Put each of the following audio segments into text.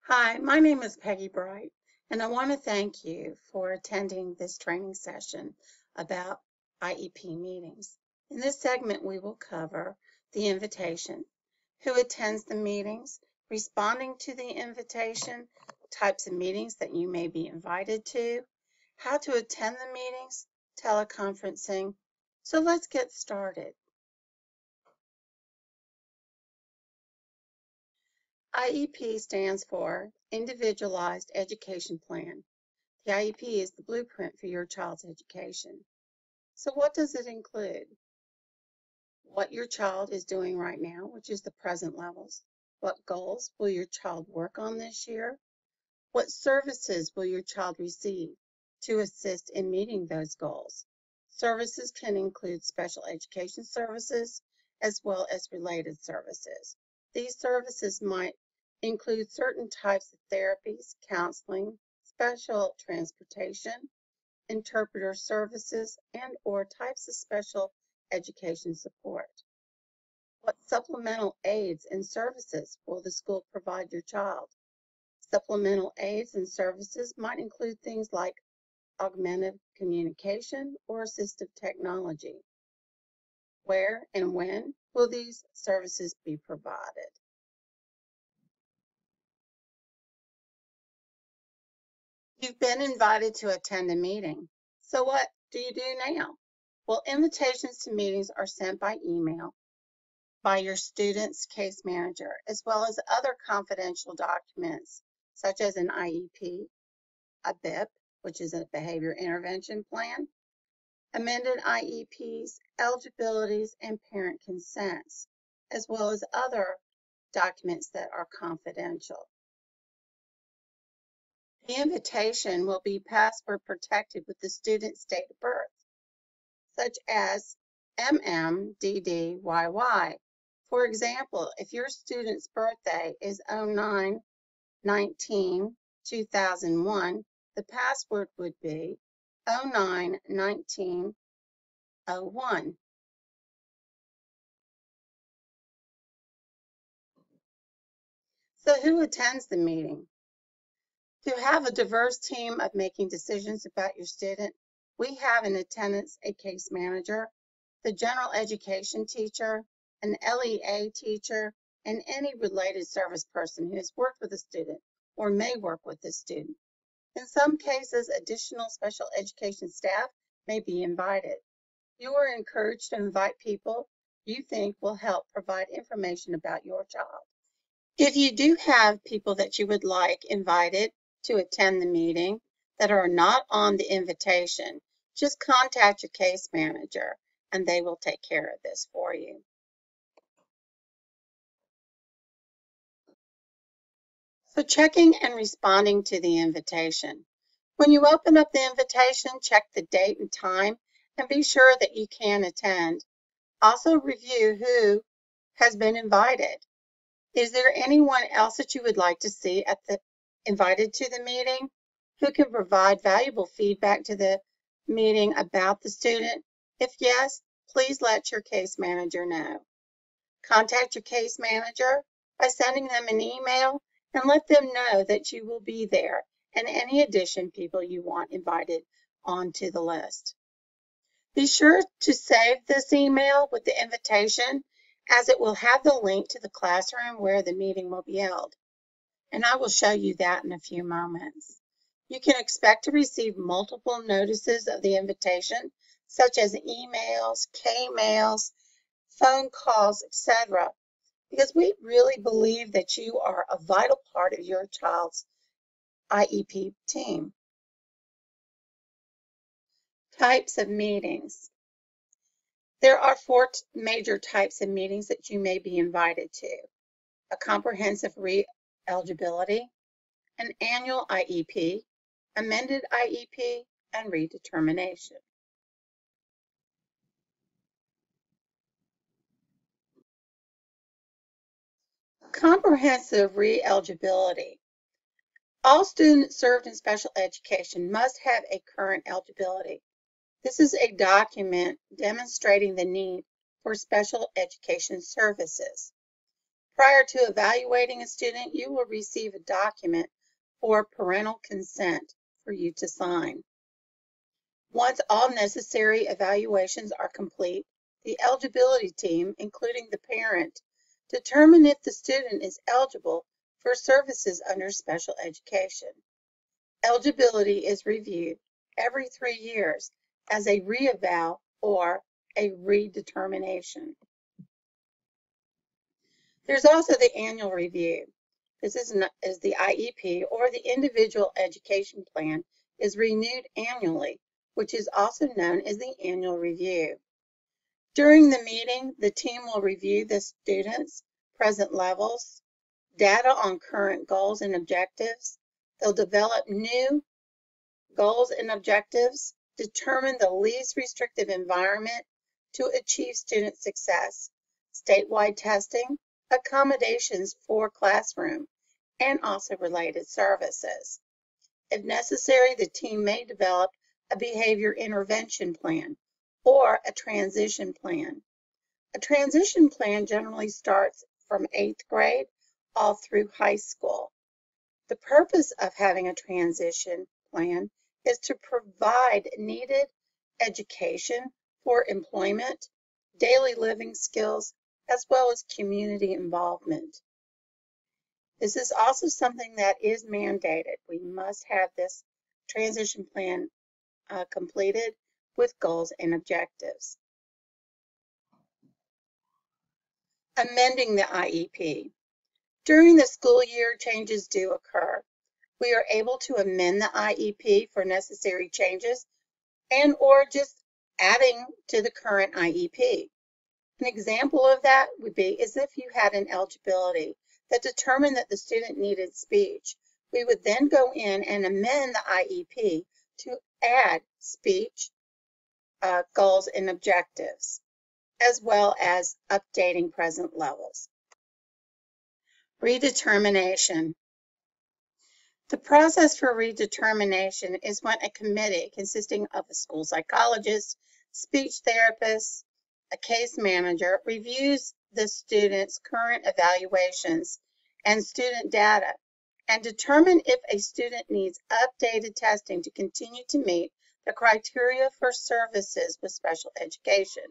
Hi, my name is Peggy Bright, and I want to thank you for attending this training session about IEP meetings. In this segment, we will cover the invitation, who attends the meetings, responding to the invitation, types of meetings that you may be invited to, how to attend the meetings, teleconferencing. So let's get started. IEP stands for Individualized Education Plan. The IEP is the blueprint for your child's education. So what does it include? What your child is doing right now, which is the present levels. What goals will your child work on this year? What services will your child receive to assist in meeting those goals? Services can include special education services as well as related services. These services might include certain types of therapies, counseling, special transportation, interpreter services, and/or types of special education support. What supplemental aids and services will the school provide your child? Supplemental aids and services might include things like augmented communication or assistive technology. Where and when will these services be provided? You've been invited to attend a meeting. So what do you do now? Well, invitations to meetings are sent by email by your student's case manager, as well as other confidential documents, such as an IEP, a BIP, which is a behavior intervention plan, amended IEPs, eligibilities, and parent consents, as well as other documents that are confidential. The invitation will be password protected with the student's date of birth, such as MMDDYY. For example, if your student's birthday is 09/19/2001, the password would be 09/19/01. So who attends the meeting? To have a diverse team of making decisions about your student, we have in attendance a case manager, the general education teacher, an LEA teacher, and any related service person who has worked with a student or may work with the student. In some cases, additional special education staff may be invited. You are encouraged to invite people you think will help provide information about your child. If you do have people that you would like invited to attend the meeting that are not on the invitation, just contact your case manager and they will take care of this for you. So checking and responding to the invitation. When you open up the invitation, check the date and time and be sure that you can attend. Also review who has been invited. Is there anyone else that you would like to see invited to the meeting who can provide valuable feedback to the meeting about the student? If yes, please let your case manager know. Contact your case manager by sending them an email and let them know that you will be there and any additional people you want invited onto the list. Be sure to save this email with the invitation, as it will have the link to the classroom where the meeting will be held. And I will show you that in a few moments. You can expect to receive multiple notices of the invitation, such as emails, K-mails, phone calls, etc., because we really believe that you are a vital part of your child's IEP team. Types of meetings. There are four major types of meetings that you may be invited to: a comprehensive re-eligibility, an annual IEP, amended IEP, and redetermination. Comprehensive re-eligibility. All students served in special education must have a current eligibility. This is a document demonstrating the need for special education services. Prior to evaluating a student, you will receive a document for parental consent for you to sign. Once all necessary evaluations are complete, the eligibility team, including the parent, determine if the student is eligible for services under special education. Eligibility is reviewed every 3 years as a reeval or a redetermination. There's also the annual review. This is the IEP, or the individual education plan, is renewed annually, which is also known as the annual review. During the meeting, the team will review the students' present levels, data on current goals and objectives. They'll develop new goals and objectives, determine the least restrictive environment to achieve student success, statewide testing, accommodations for classroom, and also related services. If necessary, the team may develop a behavior intervention plan or a transition plan. A transition plan generally starts from 8th grade all through high school. The purpose of having a transition plan is to provide needed education for employment, daily living skills, as well as community involvement. This is also something that is mandated. We must have this transition plan completed with goals and objectives. Amending the IEP. During the school year, changes do occur. We are able to amend the IEP for necessary changes and or just adding to the current IEP. An example of that would be is if you had an eligibility that determined that the student needed speech. We would then go in and amend the IEP to add speech goals and objectives, as well as updating present levels. Redetermination. The process for redetermination is when a committee consisting of a school psychologist, speech therapist, a case manager reviews the student's current evaluations and student data and determine if a student needs updated testing to continue to meet the criteria for services with special education,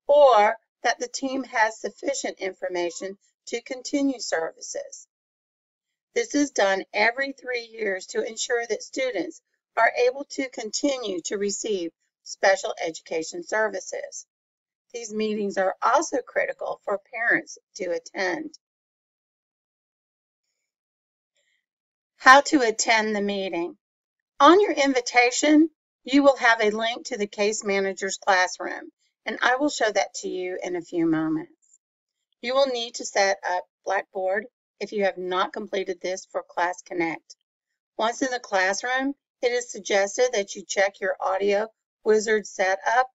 or that the team has sufficient information to continue services. This is done every 3 years to ensure that students are able to continue to receive special education services. These meetings are also critical for parents to attend. How to attend the meeting. On your invitation, you will have a link to the case manager's classroom, and I will show that to you in a few moments. You will need to set up Blackboard if you have not completed this for Class Connect. Once in the classroom, it is suggested that you check your audio wizard setup,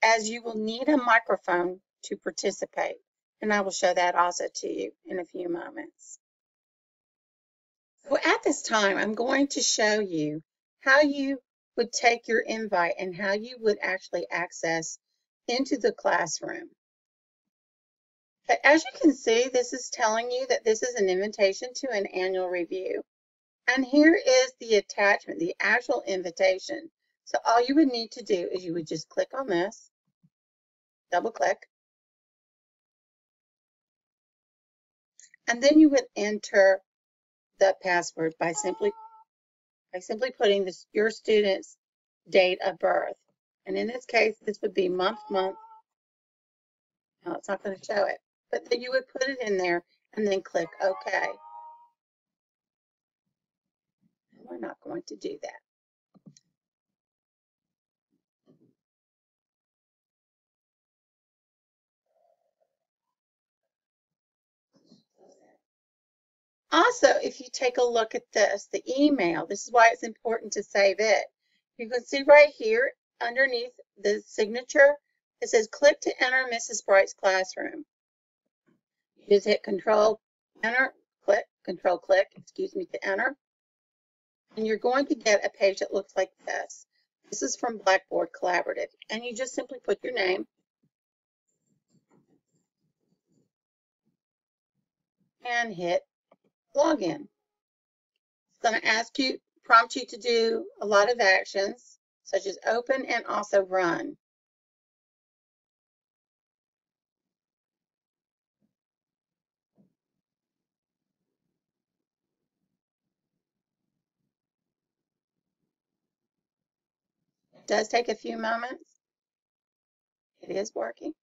as you will need a microphone to participate, and I will show that also to you in a few moments. So at this time, I'm going to show you how you would take your invite and how you would actually access into the classroom. But as you can see, this is telling you that this is an invitation to an annual review. And here is the attachment, the actual invitation. So all you would need to do is you would just click on this, double click, and then you would enter the password by simply putting your student's date of birth. And in this case, this would be month. No, it's not going to show it. But then you would put it in there and then click OK. We're not going to do that. Also, if you take a look at this, the email, this is why it's important to save it. You can see right here underneath the signature, it says click to enter Mrs. Bright's classroom. You just hit Control click, excuse me, to enter. And you're going to get a page that looks like this. This is from Blackboard Collaborative. And you just simply put your name, and hit login. It's going to prompt you to do a lot of actions, such as open and also run. It does take a few moments. It is working.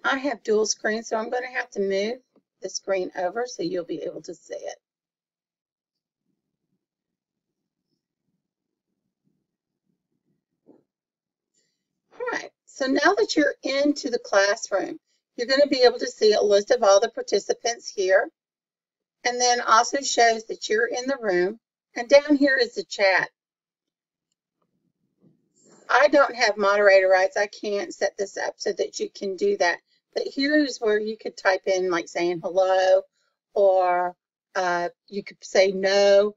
I have dual screen, so I'm going to have to move the screen over so you'll be able to see it. All right, so now that you're into the classroom, you're going to be able to see a list of all the participants here, and then also shows that you're in the room, and down here is the chat. I don't have moderator rights. I can't set this up so that you can do that. But here's where you could type in like saying hello, or you could say no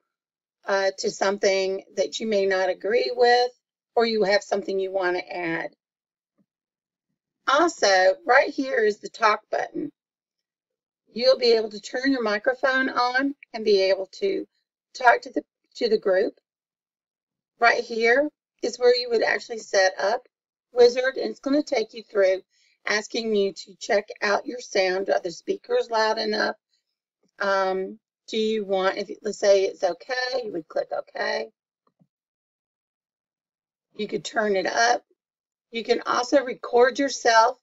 to something that you may not agree with, or you have something you want to add. Also, right here is the talk button. You'll be able to turn your microphone on and be able to talk to the group. Right here is where you would actually set up Wizard, and it's going to take you through asking you to check out your sound. Are the speakers loud enough? Do you want, let's say it's okay, you would click OK. You could turn it up. You can also record yourself.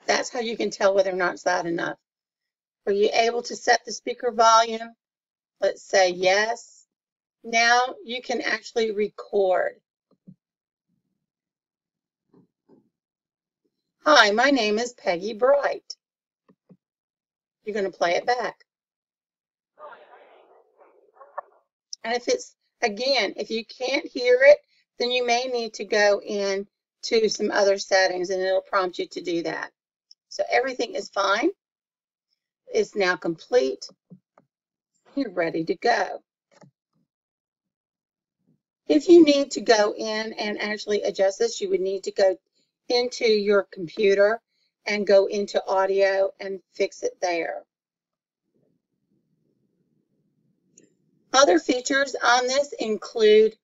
That's how you can tell whether or not it's loud enough. Are you able to set the speaker volume? Let's say yes. Now you can actually record. Hi, my name is Peggy Bright. You're going to play it back. And if it's, again, if you can't hear it, then you may need to go in to some other settings and it'll prompt you to do that. So everything is fine. It's now complete. You're ready to go. If you need to go in and actually adjust this, you would need to go into your computer and go into audio and fix it there. Other features on this include,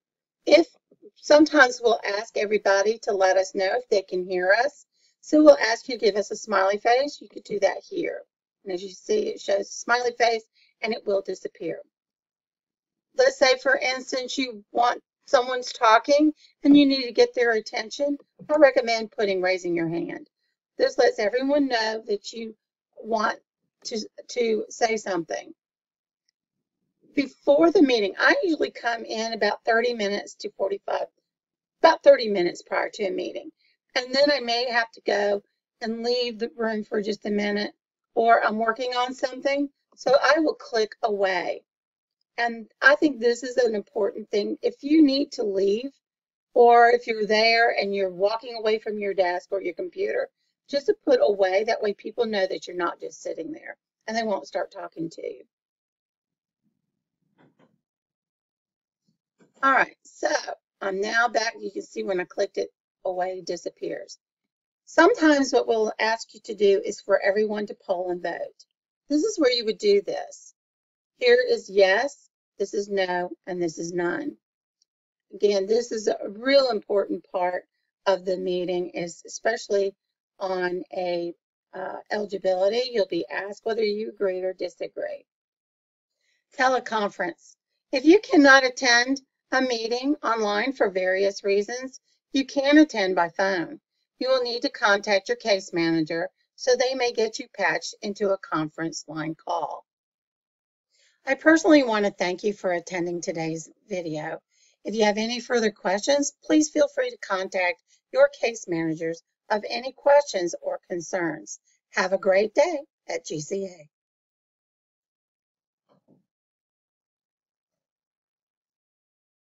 sometimes we'll ask everybody to let us know if they can hear us. So we'll ask you to give us a smiley face. You could do that here. And as you see, it shows a smiley face and it will disappear. Let's say, for instance, you want someone's talking and you need to get their attention. I recommend raising your hand. This lets everyone know that you want to say something. Before the meeting, I usually come in about 30 minutes to 45, about 30 minutes prior to a meeting. And then I may have to go and leave the room for just a minute, or I'm working on something, so I will click away. And I think this is an important thing. If you need to leave, or if you're there and you're walking away from your desk or your computer, just to put away, that way people know that you're not just sitting there and they won't start talking to you. All right, so I'm now back. You can see when I clicked it, away it disappears. Sometimes what we'll ask you to do is for everyone to poll and vote. This is where you would do this. Here is yes, this is no, and this is none. Again, this is a real important part of the meeting, is especially on a eligibility. You'll be asked whether you agree or disagree. Teleconference. If you cannot attend a meeting online for various reasons, you can attend by phone. You will need to contact your case manager so they may get you patched into a conference line call. I personally want to thank you for attending today's video. If you have any further questions, please feel free to contact your case managers of any questions or concerns. Have a great day at GCA.